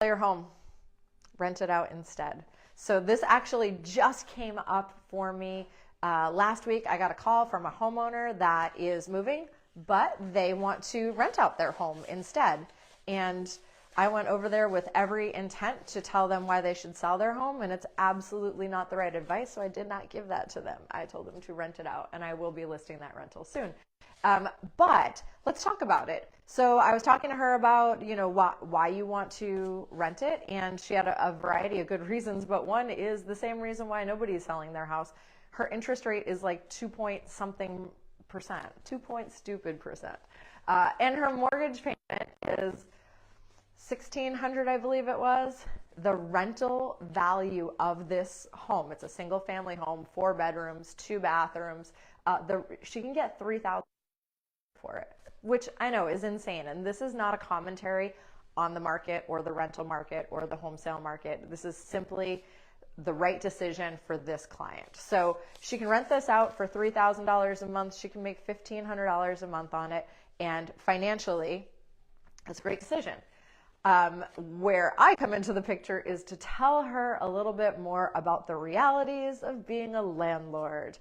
your home, rent it out instead. So this actually just came up for me last week. I got a call from a homeowner that is moving, but they want to rent out their home instead. And I went over there with every intent to tell them why they should sell their home, and it's absolutely not the right advice, so I did not give that to them. I told them to rent it out, and I will be listing that rental soon. But let's talk about it. So I was talking to her about, why you want to rent it, and she had a variety of good reasons, but one is the same reason why nobody's selling their house. Her interest rate is like 2-point-something percent, 2-point-stupid%. And her mortgage payment is $1,600, I believe it was. The rental value of this home, it's a single family home, 4 bedrooms, 2 bathrooms. She can get $3,000 for it, which I know is insane. And this is not a commentary on the market or the rental market or the home sale market. This is simply the right decision for this client. So she can rent this out for $3,000 a month. She can make $1,500 a month on it. And financially, it's a great decision. Where I come into the picture is to tell her a little bit more about the realities of being a landlord,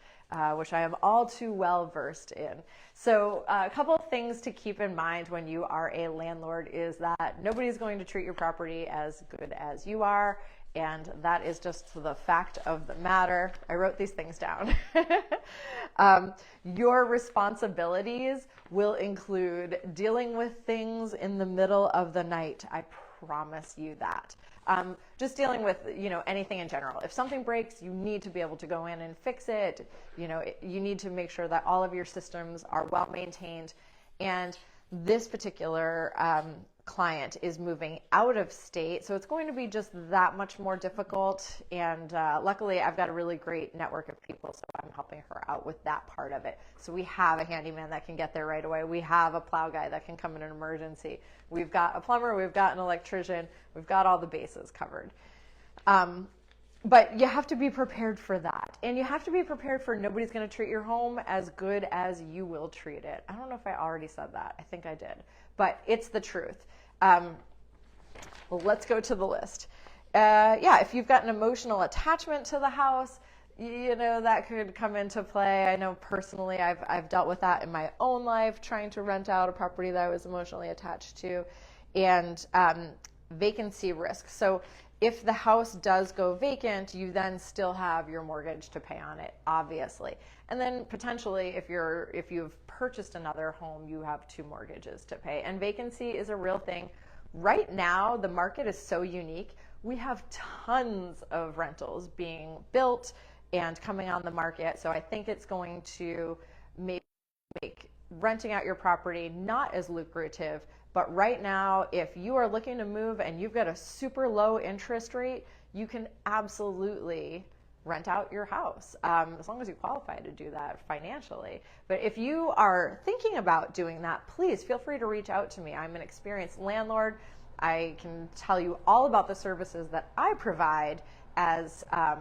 which I am all too well versed in. So a couple of things to keep in mind when you are a landlord is that nobody's going to treat your property as good as you are, and that is just the fact of the matter. I wrote these things down. Your responsibilities will include dealing with things in the middle of the night. I promise you that. Just dealing with, anything in general. If something breaks, you need to be able to go in and fix it. You need to make sure that all of your systems are well maintained. And this particular client is moving out of state, so it's going to be just that much more difficult. And luckily, I've got a really great network of people, so I'm helping her out with that part of it. So we have a handyman that can get there right away. We have a plow guy that can come in an emergency. We've got a plumber. We've got an electrician. We've got all the bases covered. But you have to be prepared for that. And you have to be prepared for nobody's going to treat your home as good as you will treat it. I don't know if I already said that. I think I did. But it's the truth. Well, let's go to the list. If you've got an emotional attachment to the house, that could come into play. I know personally I've dealt with that in my own life, trying to rent out a property that I was emotionally attached to. And vacancy risk. So if the house does go vacant, you then still have your mortgage to pay on it, obviously. And then potentially if you've purchased another home, you have 2 mortgages to pay. And vacancy is a real thing. Right now, the market is so unique. We have tons of rentals being built and coming on the market. So I think it's going to make renting out your property not as lucrative. But right now, if you are looking to move and you've got a super low interest rate, you can absolutely rent out your house, as long as you qualify to do that financially. But if you are thinking about doing that, please feel free to reach out to me. I'm an experienced landlord. I can tell you all about the services that I provide as a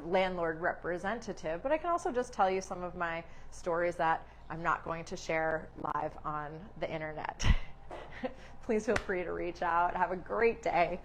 landlord representative, but I can also just tell you some of my stories that I'm not going to share live on the internet. Please feel free to reach out. Have a great day.